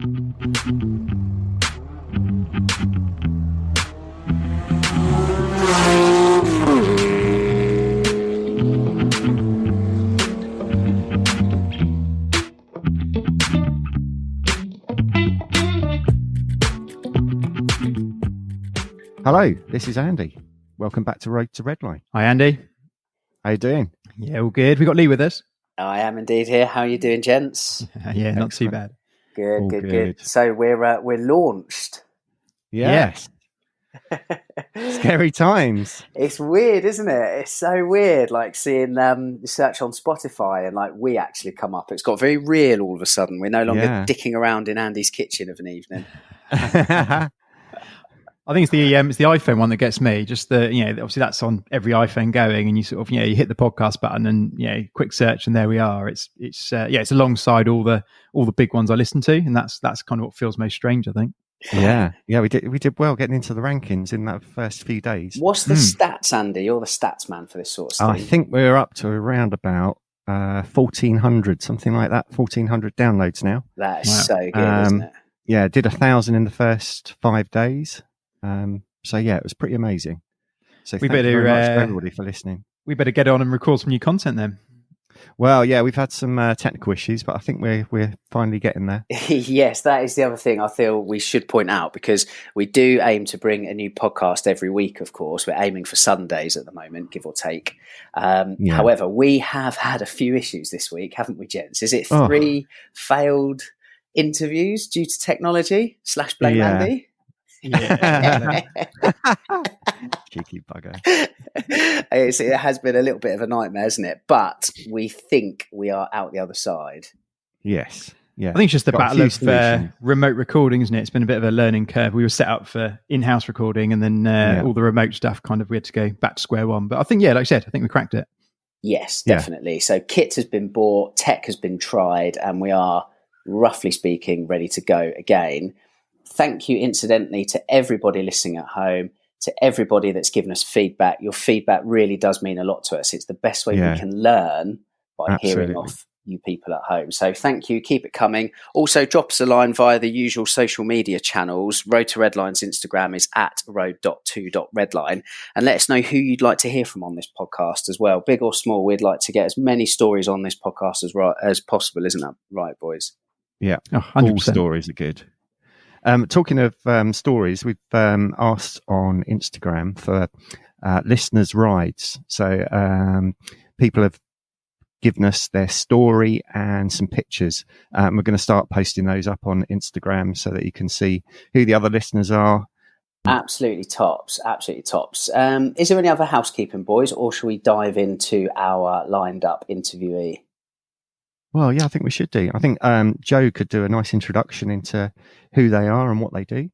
Hello, this is Andy. Welcome back to Road to Redline. Hi, Andy. How you doing? Yeah, all good. We got Lee with us. I am indeed here. How are you doing, gents? Yeah, not too bad. Good. So we're launched. Yes. Scary times. It's weird, isn't it? It's so weird, like seeing the search on Spotify and like we actually come up. It's got very real all of a sudden. We're no longer dicking around in Andy's kitchen of an evening. I think it's the iPhone one that gets me. Just the obviously that's on every iPhone going, and you sort of you hit the podcast button and quick search and there we are. It's alongside all the big ones I listen to, and that's kind of what feels most strange, I think. Yeah, we did well getting into the rankings in that first few days. What's the stats, Andy? You're the stats man for this sort of stuff. I think we're up to around about 1,400, something like that. 1,400 downloads now. That is so good, isn't it? Yeah, did 1,000 in the first 5 days. So yeah, it was pretty amazing. So thank you very much to everybody for listening. We better get on and record some new content then. Well, yeah, we've had some technical issues, but I think we're finally getting there. Yes, that is the other thing I feel we should point out, because we do aim to bring a new podcast every week, of course. We're aiming for Sundays at the moment, give or take. However, we have had a few issues this week, haven't we, gents? Is it 3 failed interviews due to technology / blame Andy? Yeah. Cheeky bugger. It has been a little bit of a nightmare, hasn't it? But we think we are out the other side. Yes. Yeah. I think it's just the battle of remote recording, isn't it? It's been a bit of a learning curve. We were set up for in-house recording, and then all the remote stuff we had to go back to square one. But I think, like I said, I think we cracked it. Yes, definitely. Yeah. So kit has been bought, tech has been tried, and we are, roughly speaking, ready to go again. Thank you, incidentally, to everybody listening at home, to everybody that's given us feedback. Your feedback really does mean a lot to us. It's the best way we can learn by hearing off you people at home. So thank you. Keep it coming. Also, drop us a line via the usual social media channels. Road to Redline's Instagram is at road.to.redline. And let us know who you'd like to hear from on this podcast as well. Big or small, we'd like to get as many stories on this podcast as possible. Isn't that right, boys? Yeah, all stories are good. Talking of stories, we've asked on Instagram for listeners' rides. So people have given us their story and some pictures. We're going to start posting those up on Instagram so that you can see who the other listeners are. Absolutely tops. Is there any other housekeeping, boys, or shall we dive into our lined up interviewee? Well, yeah, I think we should do. I think Joe could do a nice introduction into who they are and what they do.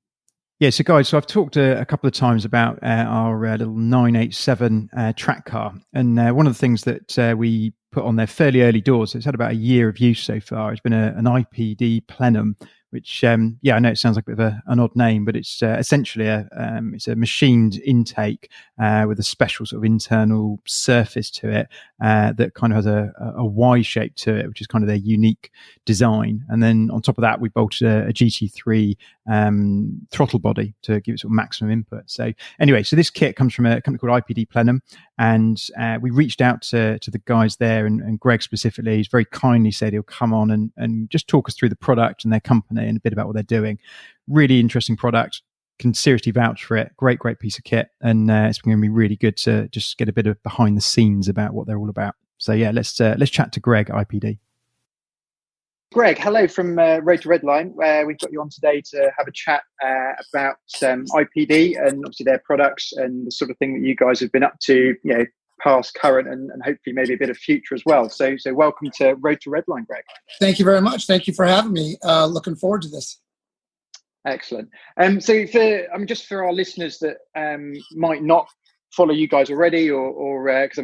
Yeah, so guys, I've talked a couple of times about our little 987 track car. And one of the things that we put on there fairly early doors, it's had about a year of use so far. It's been an IPD Plenum, which, I know it sounds like a bit of an odd name, but it's essentially it's a machined intake with a special sort of internal surface to it that kind of has a Y shape to it, which is kind of their unique design. And then on top of that, we bolted a GT3 throttle body to give it sort of maximum input. So anyway, so this kit comes from a company called IPD Plenum, and we reached out to the guys there, and Greg specifically. He's very kindly said he'll come on and just talk us through the product and their company and a bit about what they're doing. Really interesting product. Can seriously vouch for it. Great piece of kit, and it's going to be really good to just get a bit of behind the scenes about what they're all about. So yeah, let's chat to Greg, IPD. Greg, hello from Road to Redline. We've got you on today to have a chat about IPD and obviously their products and the sort of thing that you guys have been up to, past, current, and hopefully maybe a bit of future as well. So welcome to Road to Redline, Greg. Thank you very much. Thank you for having me. Looking forward to this. Excellent. So just for our listeners that might not follow you guys already, or because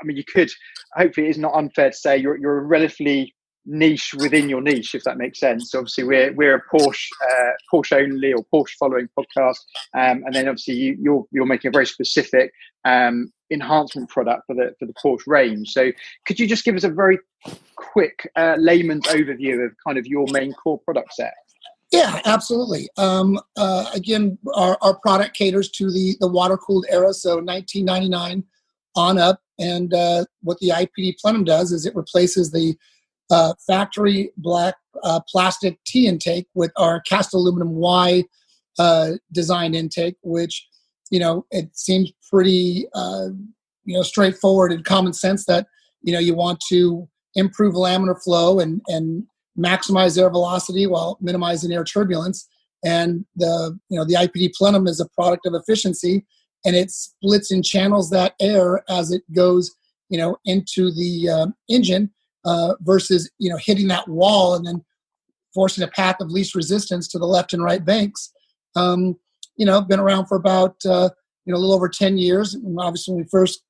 you could. Hopefully, it's not unfair to say you're a relatively niche within your niche, if that makes sense. So obviously, we're a Porsche only or Porsche following podcast, and then obviously you're making a very specific enhancement product for the Porsche range. So could you just give us a very quick layman's overview of kind of your main core product set? Yeah, absolutely. Again, our product caters to the water-cooled era, so 1999 on up. And what the IPD Plenum does is it replaces the factory black plastic T intake with our cast aluminum Y design intake, which, it seems pretty, straightforward and common sense that, you want to improve laminar flow and maximize air velocity while minimizing air turbulence. And the IPD Plenum is a product of efficiency, and it splits and channels that air as it goes, into the engine versus, hitting that wall and then forcing a path of least resistance to the left and right banks. Been around for about, a little over 10 years. And obviously, when we first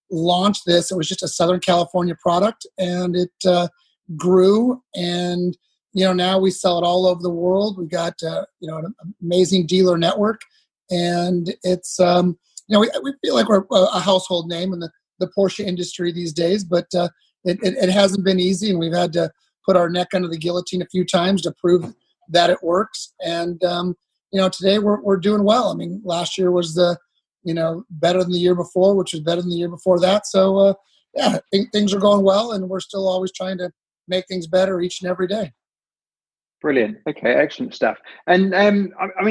launched this, it was just a Southern California product, and it grew. And, now we sell it all over the world. We've got, an amazing dealer network. And it's, we feel like we're a household name in the Porsche industry these days, but it hasn't been easy. And we've had to put our neck under the guillotine a few times to prove that it works. And, today we're doing well. I mean, last year was better than the year before, which was better than the year before that. So, I think things are going well, and we're still always trying to make things better each and every day. Brilliant. Okay, excellent stuff. And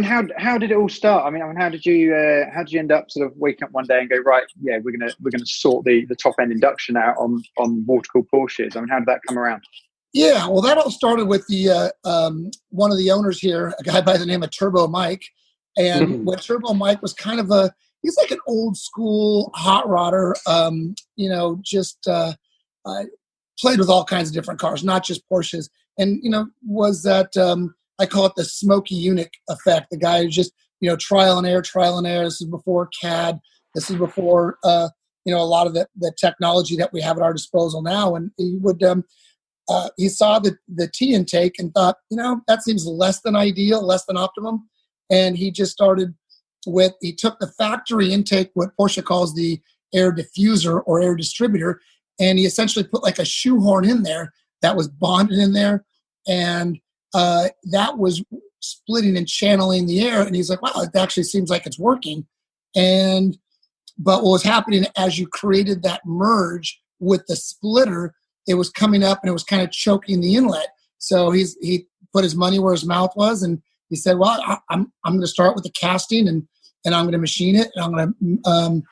how did it all start? I mean, how did you end up sort of waking up one day and go, right, yeah, we're gonna sort the top end induction out on water cooled Porsches? I mean, how did that come around? Yeah, well, that all started with the one of the owners here, a guy by the name of Turbo Mike. And when Turbo Mike was kind of he's like an old school hot rodder, played with all kinds of different cars, not just Porsches. And, was that, I call it the Smokey Unit effect. The guy who's just, trial and error. This is before CAD. This is before, a lot of the technology that we have at our disposal now. And he would, he saw the T intake and thought, that seems less than ideal, less than optimum. And he just started he took the factory intake, what Porsche calls the air diffuser or air distributor, and he essentially put like a shoehorn in there that was bonded in there, and that was splitting and channeling the air. And he's like, wow, it actually seems like it's working. But what was happening as you created that merge with the splitter, it was coming up and it was kind of choking the inlet. So he put his money where his mouth was, and he said, well, I'm going to start with the casting, and I'm going to machine it, and I'm going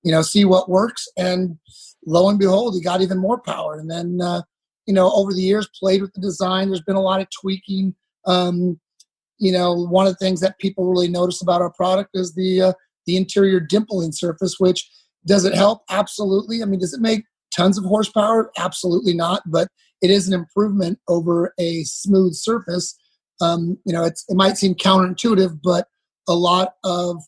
to see what works. And lo and behold, he got even more power. And then over the years, played with the design. There's been a lot of tweaking. One of the things that people really notice about our product is the interior dimpling surface, which does it help? Absolutely. I mean, does it make tons of horsepower? Absolutely not. But it is an improvement over a smooth surface. It might seem counterintuitive, but a lot of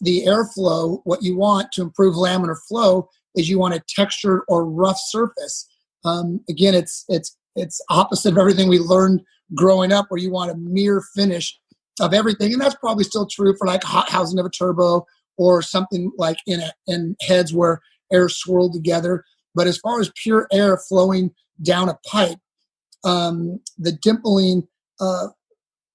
the airflow, what you want to improve laminar flow is you want a textured or rough surface. Again, it's opposite of everything we learned growing up, where you want a mirror finish of everything. And that's probably still true for like hot housing of a turbo or something like in heads where air swirled together. But as far as pure air flowing down a pipe, the dimpling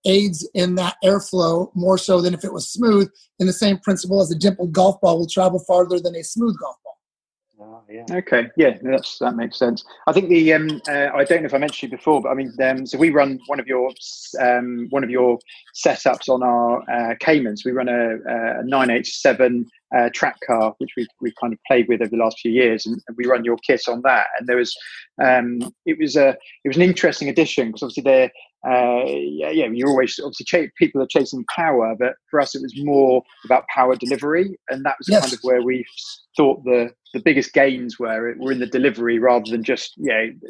aids in that airflow more so than if it was smooth, in the same principle as a dimpled golf ball will travel farther than a smooth golf ball. Oh, yeah. Okay, yeah, that makes sense. I think the I don't know if I mentioned you before, but I mean, so we run one of your setups on our Caymans. We run a 987 track car, which we've kind of played with over the last few years, and we run your kit on that. And there was it was an interesting addition, because obviously you're always obviously people are chasing power, but for us it was more about power delivery, and that was kind of where we thought the biggest gains were in the delivery rather than just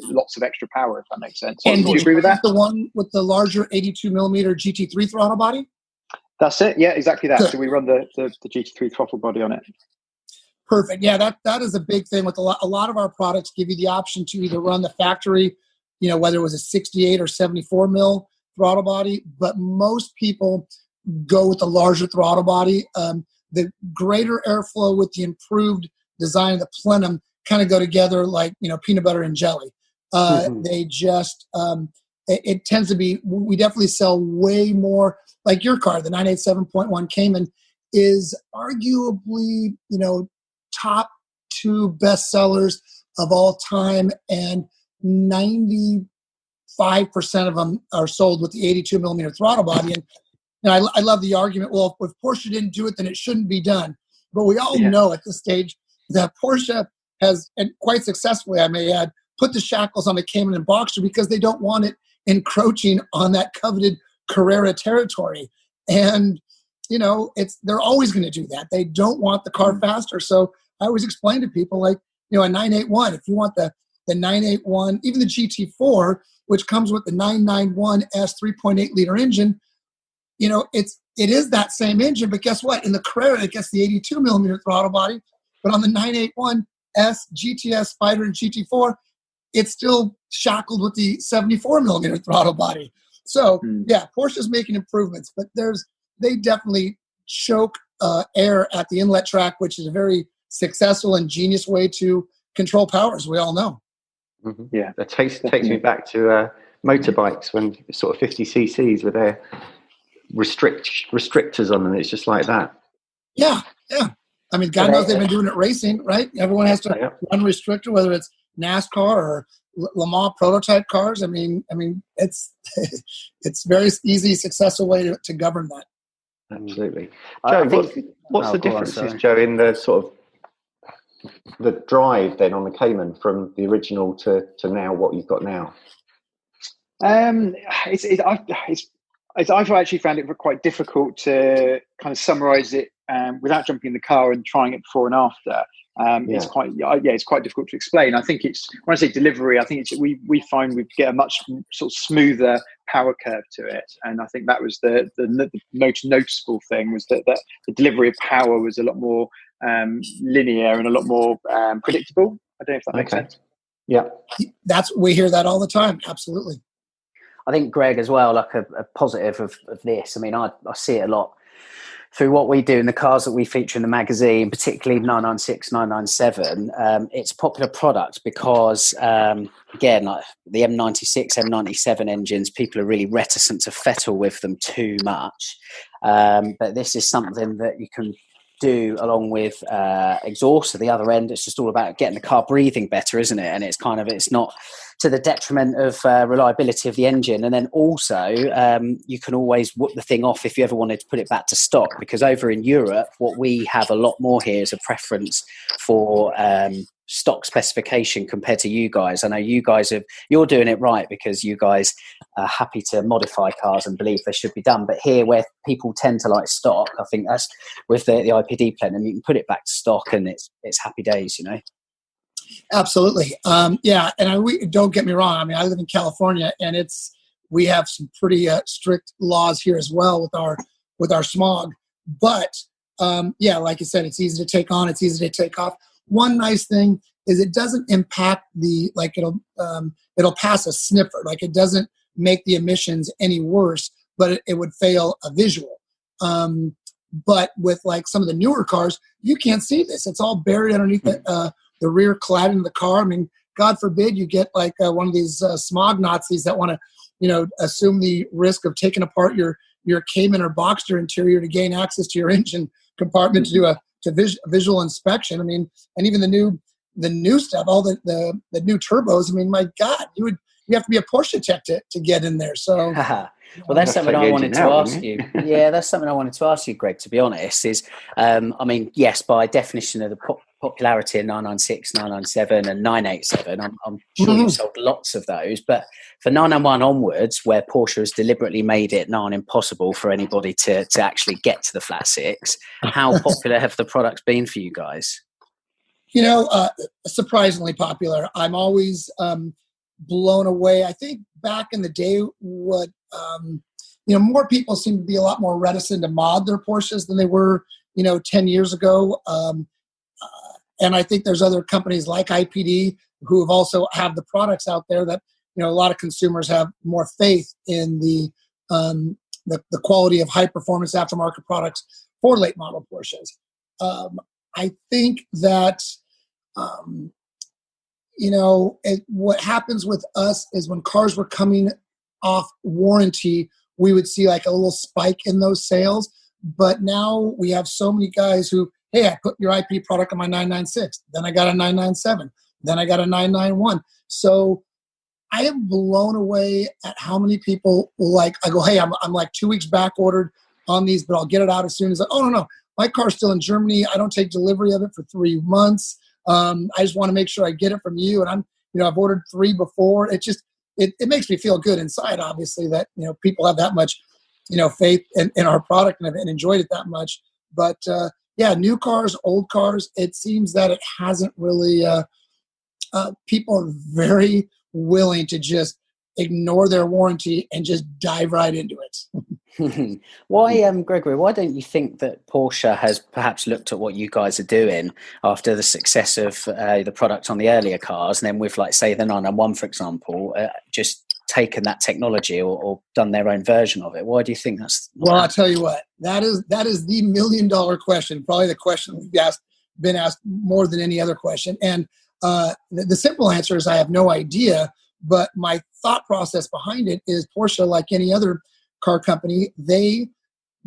lots of extra power, if that makes sense. And do you agree with that? The one with the larger 82 millimeter GT3 throttle body? That's it. Yeah, exactly that. Good. So we run the GT3 throttle body on it. Perfect. Yeah, that is a big thing with a lot of our products. Give you the option to either run the factory, whether it was a 68 or 74 mil throttle body, but most people go with the larger throttle body. The greater airflow with the improved design of the plenum kind of go together like peanut butter and jelly. They just it tends to be, we definitely sell way more. Like your car, the 987.1 Cayman is arguably, top 2 bestsellers of all time, and 95% of them are sold with the 82 millimeter throttle body. And I love the argument, well, if Porsche didn't do it, then it shouldn't be done. But we all know at this stage that Porsche has, and quite successfully, I may add, put the shackles on the Cayman and Boxster because they don't want it encroaching on that coveted Carrera territory. And, they're always going to do that. They don't want the car faster. So I always explain to people, like, a 981, if you want the 981, even the GT4, which comes with the 991S 3.8 liter engine, it is that same engine, but guess what? In the Carrera, it gets the 82 millimeter throttle body, but on the 981S, GTS, Spider, and GT4, it's still shackled with the 74 millimeter throttle body. So Porsche's making improvements, but they definitely choke air at the inlet track, which is a very successful and genius way to control power, as we all know. Mm-hmm. Yeah, that takes me back to motorbikes when sort of 50 cc's with their restrictors on them. It's just like that. Yeah. I mean, God knows they've been doing it racing, right? Everyone has to run restrictor, whether it's NASCAR or Le Mans prototype cars. I mean, it's it's very easy, successful way to govern that. Absolutely, Joe. What's the differences, Joe, in the sort of the drive then on the Cayman from the original to now? What you've got now? I've actually found it quite difficult to kind of summarize it without jumping in the car and trying it before and after. It's quite difficult to explain. I think it's, when I say delivery, I think we find we get a much sort of smoother power curve to it, and I think that was the most noticeable thing, was that the delivery of power was a lot more linear and a lot more predictable. I don't know if that makes sense. Yeah, we hear that all the time. Absolutely. I think, Greg, as well, like a positive of this, I mean, I see it a lot through what we do in the cars that we feature in the magazine, particularly 996, 997. It's a popular product because, again, like the M96, M97 engines, people are really reticent to fettle with them too much. But this is something that you can do along with exhaust at the other end. It's just all about getting the car breathing better, isn't it? And it's not to the detriment of reliability of the engine. And then also you can always whoop the thing off if you ever wanted to put it back to stock, because over in Europe, what we have a lot more here is a preference for stock specification compared to you guys. I know you guys you're doing it right because you guys are happy to modify cars and believe they should be done. But here, where people tend to like stock, I think that's with the IPD Plenum, you can put it back to stock and it's happy days, Absolutely. And don't get me wrong. I mean, I live in California, and we have some pretty strict laws here as well with our smog. But like you said, it's easy to take on. It's easy to take off. One nice thing is it doesn't impact it'll pass a sniffer. Like, it doesn't make the emissions any worse, but it would fail a visual. But with like some of the newer cars, you can't see this. It's all buried underneath the rear cladding of the car. I mean, God forbid you get like one of these smog Nazis that want to, assume the risk of taking apart your Cayman or Boxster interior to gain access to your engine compartment to do a visual inspection. I mean, and even the new stuff, all the new turbos. I mean, my God, you have to be a Porsche tech to get in there. So. Well, that's something I wanted to ask you. Yeah, that's something I wanted to ask you, Greg, to be honest, is, I mean, yes, by definition of the popularity of 996, 997 and 987, I'm sure you sold lots of those. But for 991 onwards, where Porsche has deliberately made it nigh impossible for anybody to actually get to the flat six, how popular have the products been for you guys? Surprisingly popular. I'm always blown away. I think back in the day, more people seem to be a lot more reticent to mod their Porsches than they were, 10 years ago. And I think there's other companies like IPD who have also have the products out there that, a lot of consumers have more faith in the quality of high performance aftermarket products for late model Porsches. I think that, what happens with us is when cars were coming off warranty, we would see like a little spike in those sales. But now we have so many guys who, hey, I put your IP product on my 996, then I got a 997, then I got a 991. So I am blown away at how many people I go, hey, I'm like 2 weeks back ordered on these, but I'll get it out as soon as oh, no, my car's still in Germany. I don't take delivery of it for 3 months. I just want to make sure I get it from you. And I've ordered 3 before. It just, it makes me feel good inside, obviously, that, people have that much, faith in our product and enjoyed it that much. But yeah, new cars, old cars, it seems that it hasn't really, people are very willing to just ignore their warranty and just dive right into it. Why, Gregory, why don't you think that Porsche has perhaps looked at what you guys are doing after the success of the product on the earlier cars, and then with, like, say, the 991, for example, just taken that technology or done their own version of it? Why do you think that's Well, I'll tell you what, that is the $1 million question, probably the question we've been asked more than any other question. And the simple answer is I have no idea, but my thought process behind it is Porsche, like any other car company, they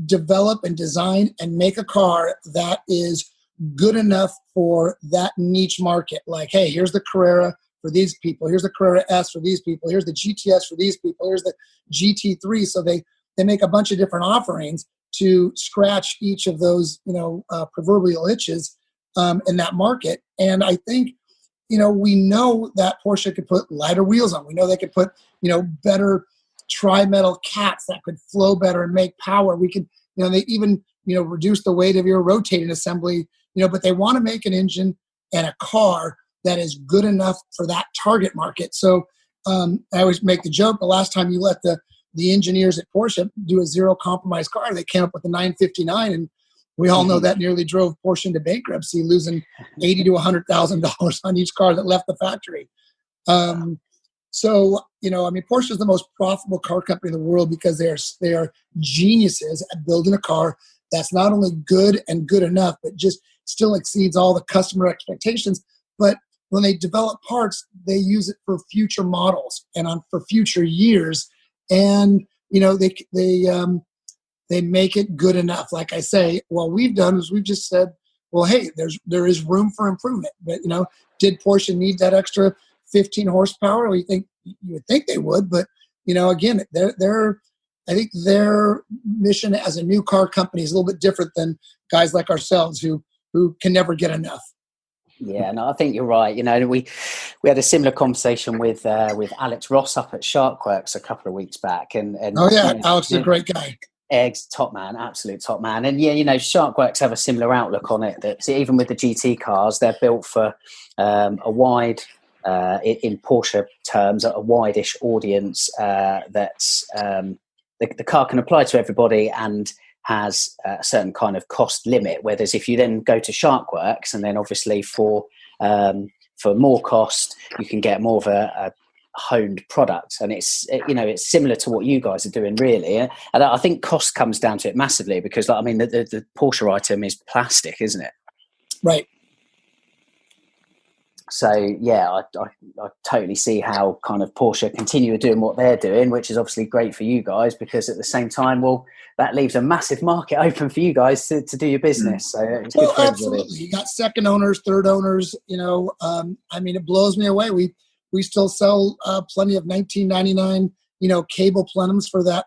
develop and design and make a car that is good enough for that niche market. Like, hey, here's the Carrera for these people. Here's the Carrera S for these people. Here's the GTS for these people. Here's the GT3. So they make a bunch of different offerings to scratch each of those, proverbial itches in that market. And I think, we know that Porsche could put lighter wheels on. We know they could put, better tri-metal cats that could flow better and make power. We could, they even, reduce the weight of your rotating assembly, but they want to make an engine and a car that is good enough for that target market. So I always make the joke, the last time you let the engineers at Porsche do a zero compromise car, they came up with the 959, and we all know that nearly drove Porsche into bankruptcy, losing $80,000 to $100,000 on each car that left the factory. So, Porsche is the most profitable car company in the world because they are geniuses at building a car that's not only good and good enough, but just still exceeds all the customer expectations. But when they develop parts, they use it for future models and for future years. And, they make it good enough. Like I say, what we've done is we've just said, well, hey, there is room for improvement. But, did Porsche need that extra 15 horsepower? You would think they would, but again, I think their mission as a new car company is a little bit different than guys like ourselves who can never get enough. Yeah, no, I think you're right. We had a similar conversation with Alex Ross up at Sharkworks a couple of weeks back, and oh yeah, Alex is a great guy. Eggs, top man, absolute top man. And yeah, Sharkworks have a similar outlook on it, that even with the GT cars, they're built for a wide, in Porsche terms, a wide-ish audience that's the car can apply to everybody and has a certain kind of cost limit. Whereas if you then go to Sharkworks, and then obviously for more cost, you can get more of a honed product, and it's similar to what you guys are doing, really. And I think cost comes down to it massively, because the Porsche item is plastic, isn't it? Right. So yeah, I totally see how kind of Porsche continue doing what they're doing, which is obviously great for you guys, because at the same time, well, that leaves a massive market open for you guys to do your business. So it's good for absolutely. everybody. You got second owners, third owners. It blows me away. We still sell plenty of 1999, cable plenums for that,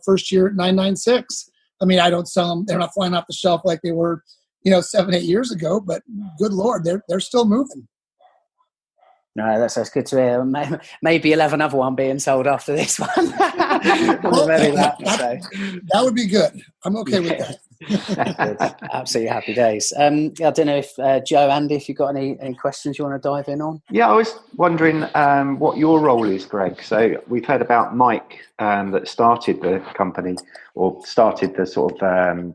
first year 996. I don't sell them. They're not flying off the shelf like they were, 7-8 years ago, but good Lord, they're still moving. No, that's good to hear. Maybe you'll have another one being sold after this one. That would be good. I'm okay with that. Absolutely happy days. I don't know if Joe, Andy, if you've got any questions you want to dive in on. Yeah, I was wondering what your role is, Greg. So we've heard about Mike that started the company, or started the sort of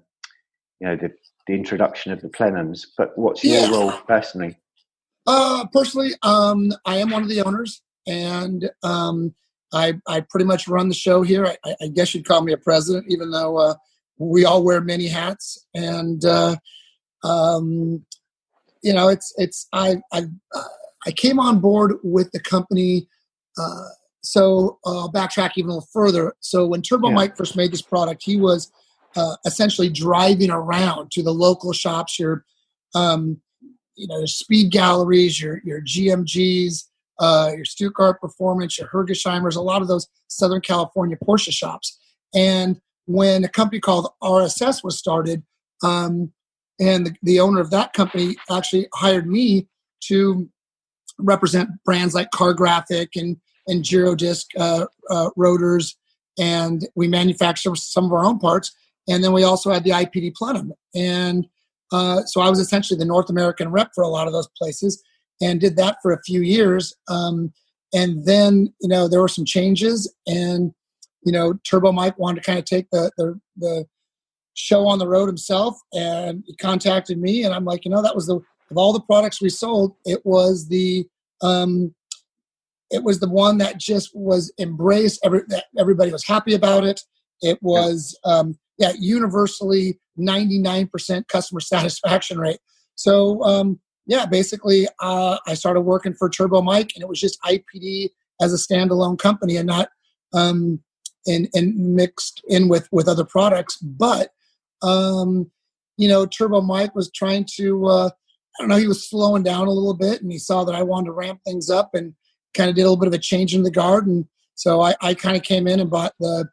the introduction of the plenums. But what's your role personally? Personally, I am one of the owners, and I pretty much run the show here. I guess you'd call me a president, even though we all wear many hats. And I came on board with the company So backtrack even a little further. So when Turbo Mike first made this product, he was essentially driving around to the local shops, your speed galleries, your GMGs, your Stuttgart Performance, your Hergesheimers, a lot of those Southern California Porsche shops. And when a company called RSS was started, and the owner of that company actually hired me to represent brands like Car Graphic and Girodisc rotors, and we manufacture some of our own parts. And then we also had the IPD Plenum. And so I was essentially the North American rep for a lot of those places and did that for a few years. And then, there were some changes, and, Turbo Mike wanted to kind of take the show on the road himself, and he contacted me, and I'm like, that was of all the products we sold, it was the one that just was embraced. Everybody was happy about it. It was, universally 99% customer satisfaction rate. So, basically, I started working for Turbo Mike, and it was just IPD as a standalone company, and not and mixed in with other products. But Turbo Mike was trying to, he was slowing down a little bit, and he saw that I wanted to ramp things up and kind of did a little bit of a change in the guard. And so I kind of came in and bought the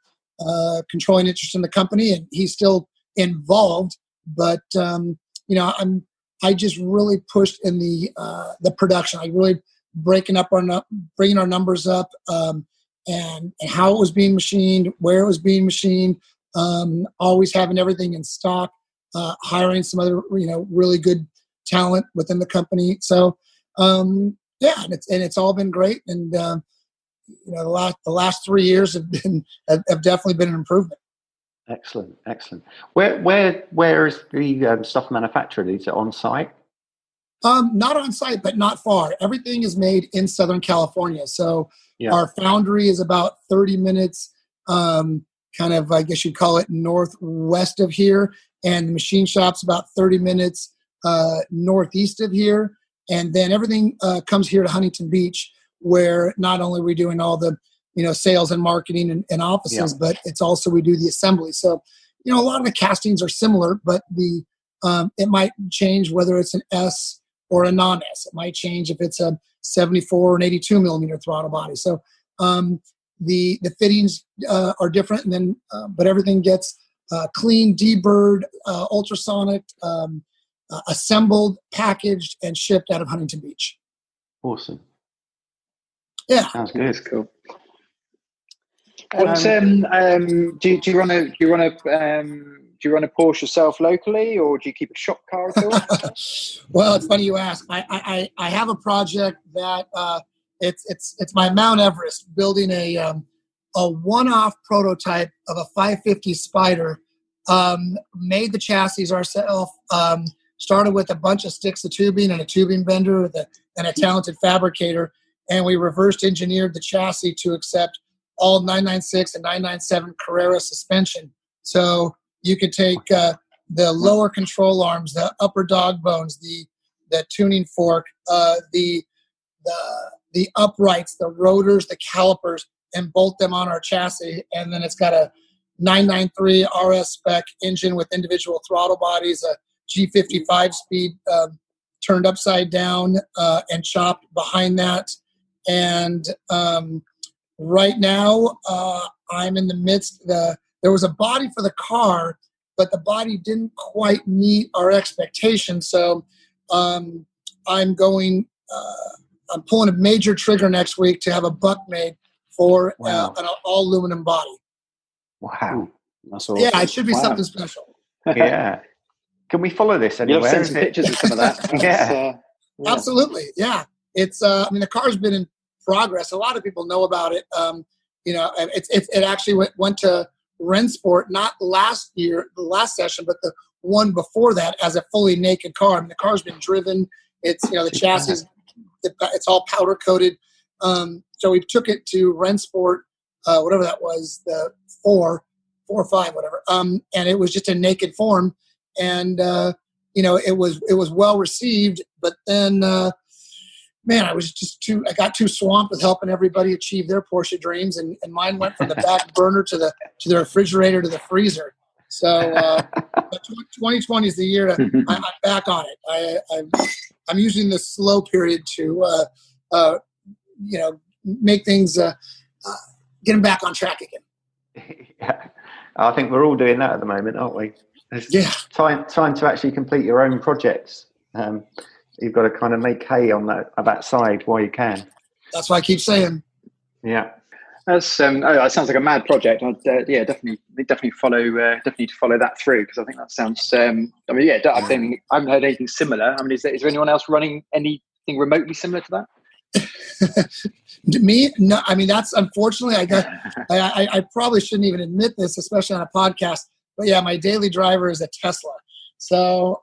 controlling interest in the company, and he's still involved. But, I just really pushed in the production. I really bringing our numbers up, and how it was being machined, where it was being machined, always having everything in stock, hiring some other, really good talent within the company. So, and it's all been great. And, the last 3 years have definitely been an improvement. Excellent. Where is the stuff manufactured? Is it on site? Not on site, but not far. Everything is made in Southern California. So our foundry is about 30 minutes, kind of, I guess you'd call it, northwest of here. And the machine shop's about 30 minutes northeast of here. And then everything comes here to Huntington Beach, where not only are we doing all the, sales and marketing and offices, but it's also we do the assembly. So, a lot of the castings are similar, but it might change whether it's an S or a non-S. It might change if it's a 74 or an 82 millimeter throttle body. So the fittings are different, and then but everything gets clean, deburred, ultrasonic, assembled, packaged, and shipped out of Huntington Beach. Awesome. Yeah, sounds good. That's cool. What, do you run a Porsche yourself locally, or do you keep a shop car at all? Well, it's funny you ask. I have a project that it's my Mount Everest, building a one-off prototype of a 550 Spider. Made the chassis ourselves. Started with a bunch of sticks of tubing and a tubing bender and a talented fabricator, and we reverse engineered the chassis to accept all 996 and 997 Carrera suspension. So you could take the lower control arms, the upper dog bones, the tuning fork, the uprights, the rotors, the calipers, and bolt them on our chassis. And then it's got a 993 RS spec engine with individual throttle bodies, a G55 speed turned upside down and chopped behind that. And right now, I'm in the midst. There was a body for the car, but the body didn't quite meet our expectations. So I'm pulling a major trigger next week to have a buck made for an all aluminum body. Wow, that's awesome. Yeah, it should be something special. Yeah. Can we follow this anywhere? You'll send some pictures of some of that. Absolutely. Yeah. It's, the car's been in progress. A lot of people know about it. It actually went to Rennsport, not last year, the last session, but the one before that, as a fully naked car. I mean, the car's been driven. It's, the chassis, it's all powder coated. So we took it to Rennsport, whatever that was, the 4 or 5, whatever. And it was just a naked form. And, it was well received, but then, man, I got too swamped with helping everybody achieve their Porsche dreams, and mine went from the back burner to the refrigerator to the freezer. So 2020 is the year I'm back on it. I'm using this slow period to make things get them back on track again. Yeah, I think we're all doing that at the moment, aren't we? It's time to actually complete your own projects. You've got to kind of make hay on that side while you can. That's what I keep saying. Yeah, that's that sounds like a mad project. I'd definitely follow that through, because I think that sounds. I haven't heard anything similar. I mean, is there anyone else running anything remotely similar to that? Me? No, I mean, that's unfortunately, I probably shouldn't even admit this, especially on a podcast. But yeah, my daily driver is a Tesla. So,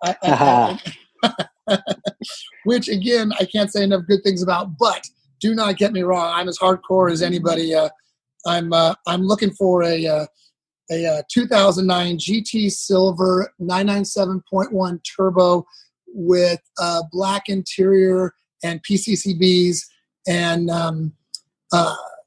which again, I can't say enough good things about. But do not get me wrong, I'm as hardcore as anybody. I'm looking for a 2009 GT Silver 997.1 turbo with black interior and PCCBs and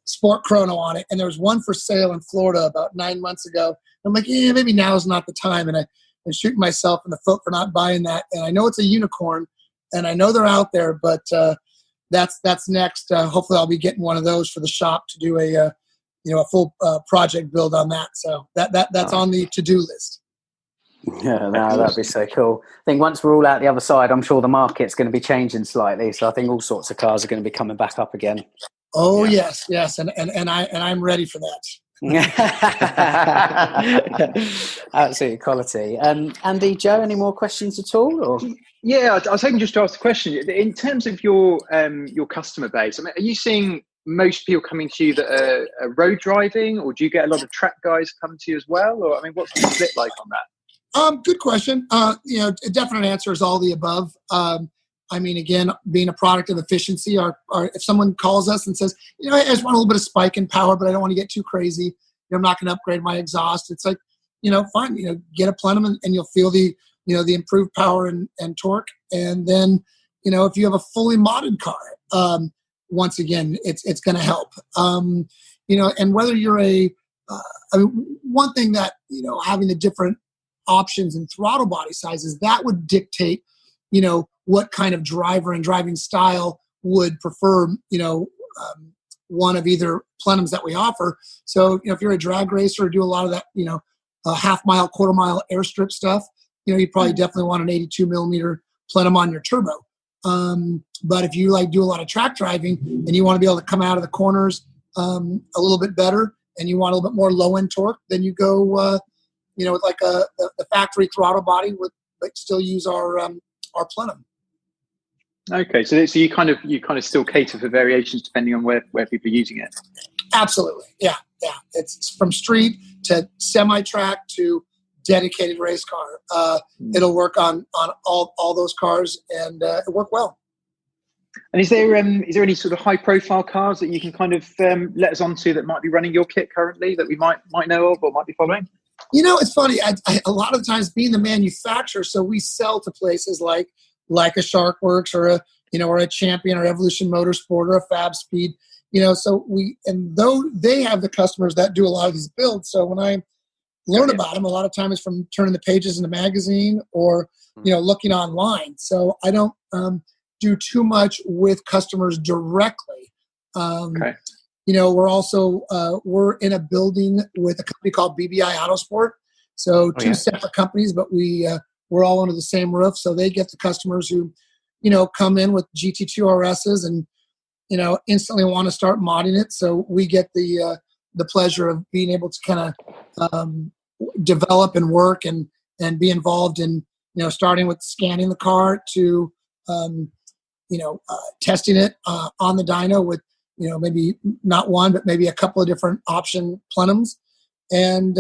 sport chrono on it. And there was one for sale in Florida about 9 months ago. I'm like, maybe now is not the time. And I'm shooting myself in the foot for not buying that. And I know it's a unicorn, and I know they're out there, but that's next. Hopefully I'll be getting one of those for the shop to do a full project build on that. So that's on the to-do list. Yeah, no, that'd be so cool. I think once we're all out the other side, I'm sure the market's going to be changing slightly. So I think all sorts of cars are going to be coming back up again. Oh yes, and I'm ready for that. Absolutely quality. Andy, Joe, any more questions at all? Or? Yeah, I was hoping just to ask the question in terms of your customer base. I mean, are you seeing most people coming to you that are road driving, or do you get a lot of track guys come to you as well? Or I mean, what's the split like on that? Good question. A definite answer is all the above. I mean, again, being a product of efficiency, or if someone calls us and says, I just want a little bit of spike in power, but I don't want to get too crazy. I'm not going to upgrade my exhaust. It's like, fine, get a plenum and you'll feel the improved power and torque. And then, if you have a fully modded car, once again, it's going to help. And whether you're one thing that, having the different options and throttle body sizes, that would dictate, what kind of driver and driving style would prefer, one of either plenums that we offer. So, if you're a drag racer or do a lot of that, half-mile, quarter-mile airstrip stuff, you probably definitely want an 82 millimeter plenum on your turbo. But if you do a lot of track driving and you want to be able to come out of the corners a little bit better, and you want a little bit more low-end torque, then you go, with the factory throttle body, but still use our plenum. Okay, so you kind of still cater for variations depending on where people are using it. Absolutely, yeah. It's from street to semi-track to dedicated race car. It'll work on all those cars, and it worked well. And is there any sort of high-profile cars that you can kind of let us onto that might be running your kit currently that we might know of or might be following? It's funny. A lot of the times, being the manufacturer, so we sell to places like a Sharkworks or a Champion or Evolution Motorsport or a Fab Speed. So though they have the customers that do a lot of these builds. So when I learn about them, a lot of times from turning the pages in the magazine or looking online. So I don't do too much with customers directly. Okay. We're also we're in a building with a company called BBI Autosport. So two separate companies, but we're all under the same roof. So they get the customers who, come in with GT2 RSs and, instantly want to start modding it. So we get the pleasure of being able to kind of develop and work and be involved in, starting with scanning the car to, testing it on the dyno with, maybe not one, but maybe a couple of different option plenums. And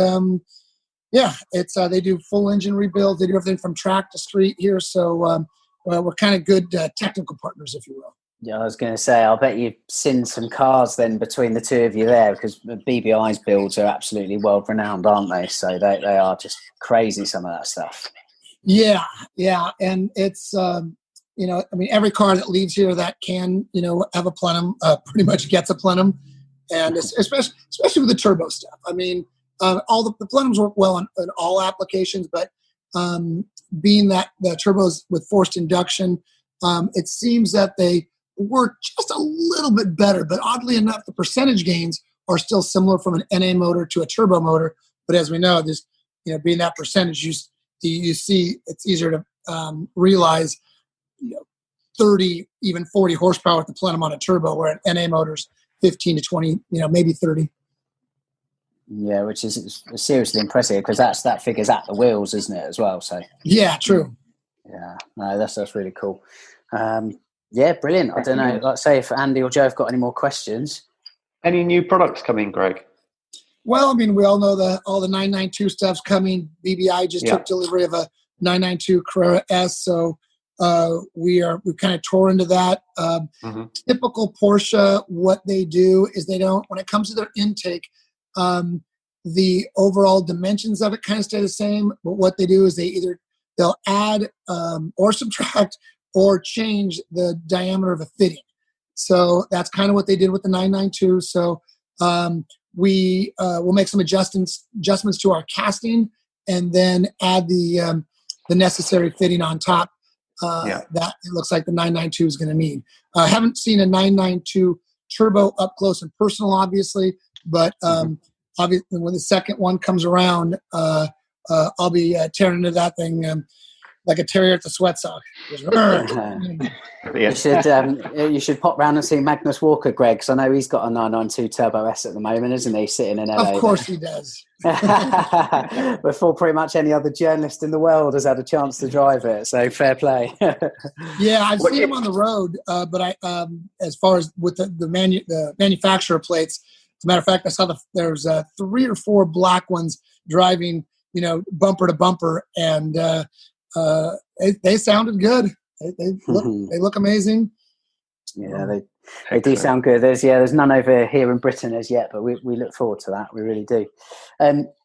it's they do full engine rebuilds. They do everything from track to street here. So we're kind of good technical partners, if you will. Yeah, I was going to say, I'll bet you've seen some cars then between the two of you there, because BBI's builds are absolutely world renowned, aren't they? So they are just crazy, some of that stuff. Yeah. And it's every car that leaves here that can, have a plenum, pretty much gets a plenum, and especially with the turbo stuff. All the plenums work well on all applications, but being that the turbos with forced induction, it seems that they work just a little bit better. But oddly enough, the percentage gains are still similar from an NA motor to a turbo motor. But as we know, this, being that percentage, you see it's easier to realize 30, even 40 horsepower with the plenum on a turbo, where an NA motor's 15 to 20, maybe 30. Yeah, which is seriously impressive, because that figures at the wheels, isn't it, as well? So yeah, true. Yeah, no, that's really cool. Yeah, brilliant. I don't know, like say if Andy or Joe have got any more questions. Any new products coming, Greg? Well, we all know all the 992 stuff's coming. BBI just took delivery of a 992 Carrera S, so we kind of tore into that. Typical Porsche, what they do is they don't, when it comes to their intake, the overall dimensions of it kind of stay the same, but what they do is they'll add or subtract or change the diameter of a fitting. So that's kind of what they did with the 992. So we will make some adjustments to our casting, and then add the necessary fitting on top that it looks like the 992 is going to need. I haven't seen a 992 turbo up close and personal, obviously, but obviously when the second one comes around, I'll be tearing into that thing like a terrier at the sweat sock. You should pop round and see Magnus Walker, Greg, because I know he's got a 992 Turbo S at the moment, isn't he? Sitting in LA. Of course he does. Before pretty much any other journalist in the world has had a chance to drive it, so fair play. Yeah, I've seen him on the road, but I, as far as with the manufacturer plates, as a matter of fact, I saw there's 3 or 4 black ones driving, bumper to bumper, and they sounded good. They look amazing. Yeah, they do sound good. There's none over here in Britain as yet, but we look forward to that. We really do.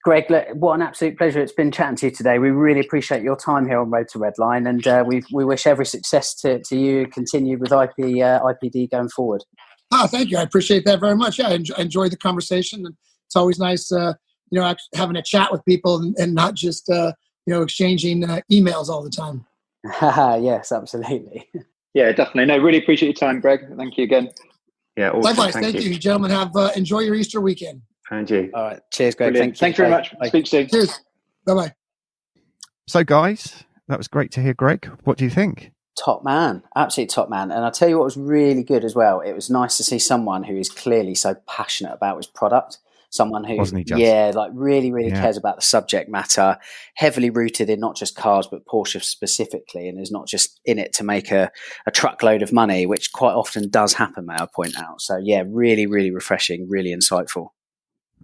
Greg, look, what an absolute pleasure it's been chatting to you today. We really appreciate your time here on Road to Redline, and we wish every success to you. Continue with IPD going forward. Oh, thank you. I appreciate that very much. Yeah, I enjoyed the conversation, and it's always nice, having a chat with people and not just exchanging emails all the time. Yes, absolutely. Yeah, definitely. No, really appreciate your time, Greg. Thank you again. Yeah, awesome. Likewise. Thank you, gentlemen. Enjoy your Easter weekend. And you. All right. Cheers, Greg. Brilliant. Thank you. Thanks very much. Bye. Speak soon. Cheers. Bye-bye. So, guys, that was great to hear, Greg. What do you think? Top man, absolute top man. And I'll tell you what was really good as well. It was nice to see someone who is clearly so passionate about his product. Someone who, really cares about the subject matter, heavily rooted in not just cars, but Porsche specifically, and is not just in it to make a truckload of money, which quite often does happen, may I point out. So, yeah, really, really refreshing, really insightful.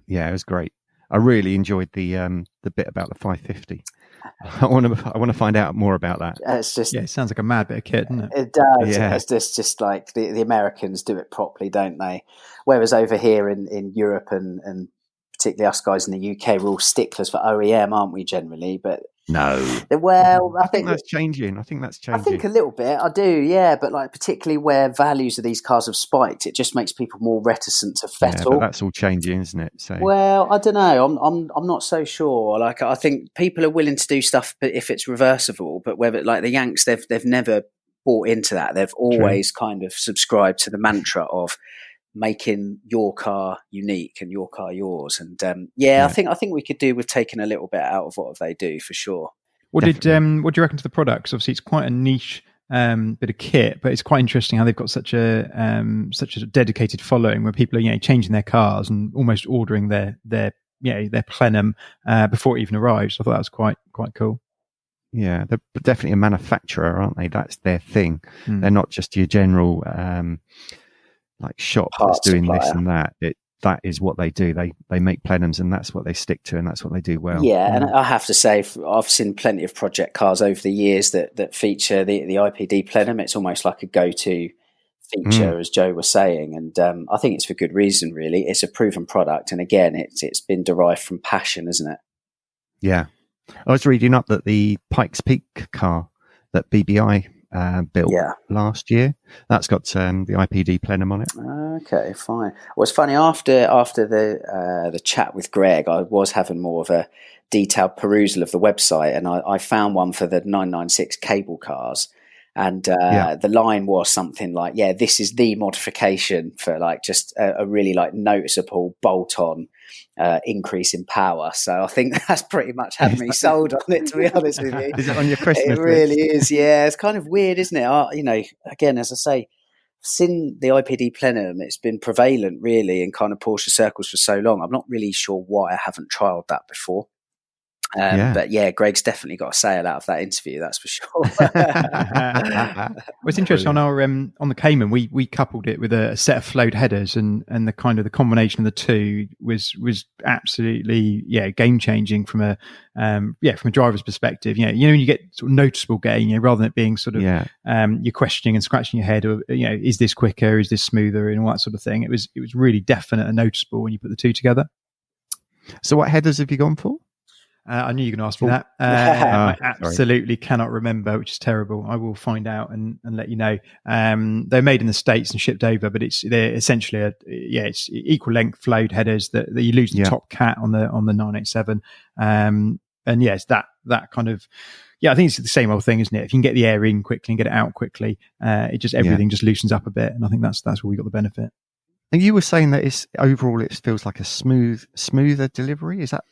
Yeah, it was great. I really enjoyed the bit about the 550. I want to find out more about that. It's just it sounds like a mad bit of kit, doesn't it? It does. Yeah. It's just like the Americans do it properly, don't they? Whereas over here in Europe and particularly us guys in the UK, we're all sticklers for OEM, aren't we? Generally, but no. Well, I think that's changing. I think a little bit. I do, yeah. But like particularly where values of these cars have spiked, it just makes people more reticent to fettle. Yeah, but that's all changing, isn't it? So, well, I don't know. I'm not so sure. Like I think people are willing to do stuff, but if it's reversible. But whether like the Yanks, they've never bought into that. They've always kind of subscribed to the mantra of making your car unique and your car yours. And I think we could do with taking a little bit out of what they do for sure. What do you reckon to the products? Obviously, it's quite a niche bit of kit, but it's quite interesting how they've got such a dedicated following where people are changing their cars and almost ordering their plenum before it even arrives. I thought that was quite cool. Yeah, they're definitely a manufacturer, aren't they? That's their thing. They're not just your general like shop that's doing this and that. That is what they do. They make plenums, and that's what they stick to, and that's what they do well. Yeah, and I have to say, I've seen plenty of project cars over the years that feature the IPD plenum. It's almost like a go-to feature, as Joe was saying, and I think it's for good reason. Really, it's a proven product, and again, it's been derived from passion, isn't it? Yeah, I was reading up that the Pikes Peak car that BBI built last year. That's got the IPD Plenum on it. Okay, fine. Well, it's funny, after the chat with Greg, I was having more of a detailed perusal of the website, and I found one for the 996 cable cars. And the line was something like, this is the modification for like just a really like noticeable bolt-on increase in power. So I think that's pretty much had me sold on it, to be honest with you. Is it on your Christmas list? It really is, yeah. It's kind of weird, isn't it? Again, as I say, since the IPD Plenum, it's been prevalent really in kind of Porsche circles for so long. I'm not really sure why I haven't trialled that before. But Greg's definitely got a sale out of that interview, that's for sure. What's interesting on our on the Cayman, we coupled it with a set of flowed headers, and the kind of the combination of the two was absolutely game changing from a driver's perspective. When you get sort of noticeable gain, rather than it being sort of you're questioning and scratching your head, or is this quicker, is this smoother, and all that sort of thing. It was really definite and noticeable when you put the two together. So what headers have you gone for? I knew you were going to ask me that. I absolutely cannot remember, which is terrible. I will find out and let you know. They're made in the States and shipped over, but they're essentially it's equal length flowed headers that you lose the top cat on the 987. It's that kind of I think it's the same old thing, isn't it? If you can get the air in quickly and get it out quickly, it just everything just loosens up a bit, and I think that's where we got the benefit. And you were saying that it feels like a smoother delivery. Is that?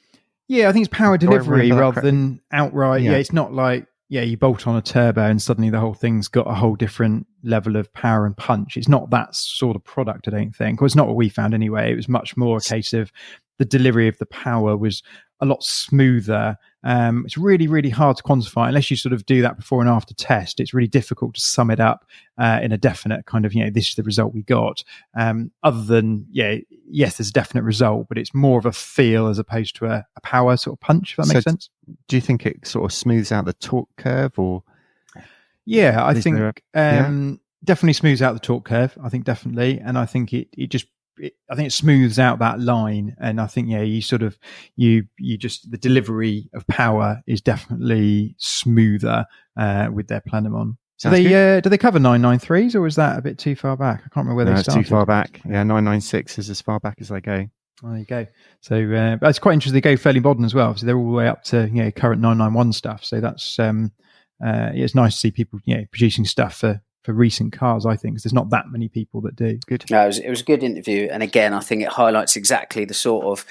Yeah, I think it's power delivery rather than outright. Yeah, it's not like, you bolt on a turbo and suddenly the whole thing's got a whole different level of power and punch. It's not that sort of product, I don't think. Well, it's not what we found anyway. It was much more a case of the delivery of the power was a lot smoother. It's really, really hard to quantify unless you sort of do that before and after test. It's really difficult to sum it up in a definite kind of, this is the result we got. Other than, yes, there's a definite result, but it's more of a feel as opposed to a power sort of punch, if that makes sense. Do you think it sort of smooths out the torque curve, or? Yeah, I think definitely smooths out the torque curve. I think definitely. And I think it smooths out that line, and I think you sort of you just the delivery of power is definitely smoother with their Plenum on. So do they cover 993s, or is that a bit too far back? I can't remember where they started. Too far back. 996 is as far back as they go. There you go. So but it's quite interesting. They go fairly modern as well. So they're all the way up to current 991 stuff. So that's it's nice to see people producing stuff for recent cars, I think, because there's not that many people that do. Good. No, it was a good interview. And again, I think it highlights exactly the sort of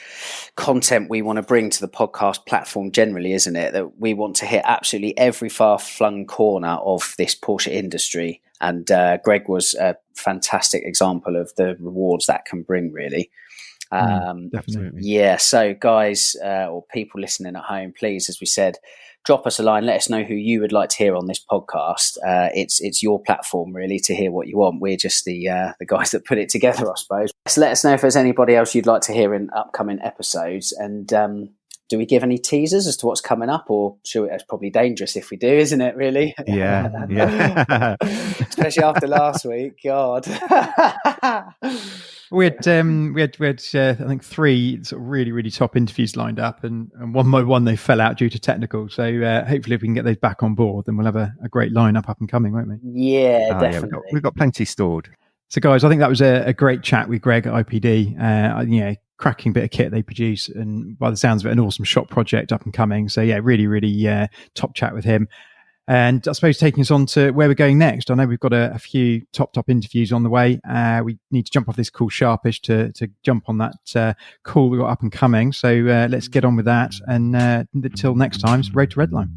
content we want to bring to the podcast platform generally, isn't it? That we want to hit absolutely every far-flung corner of this Porsche industry. And Greg was a fantastic example of the rewards that can bring, really. Definitely. Yeah. So guys, or people listening at home, please, as we said, drop us a line. Let us know who you would like to hear on this podcast. It's your platform really to hear what you want. We're just the guys that put it together, I suppose. So let us know if there's anybody else you'd like to hear in upcoming episodes. And do we give any teasers as to what's coming up, or it's probably dangerous if we do, isn't it? Really? Yeah. Especially after last week. God. We had I think 3 sort of really, really top interviews lined up, and one by one they fell out due to technical. So hopefully if we can get those back on board, then we'll have a great lineup up and coming, won't we? Yeah, definitely. Yeah, we've got plenty stored. So guys, I think that was a great chat with Greg at IPD. Cracking bit of kit they produce, and by the sounds of it, an awesome shop project up and coming. So really, really top chat with him. And I suppose taking us on to where we're going next. I know we've got a few top interviews on the way. We need to jump off this call sharpish to jump on that call we got up and coming. So let's get on with that. And until next time, it's Road to Redline.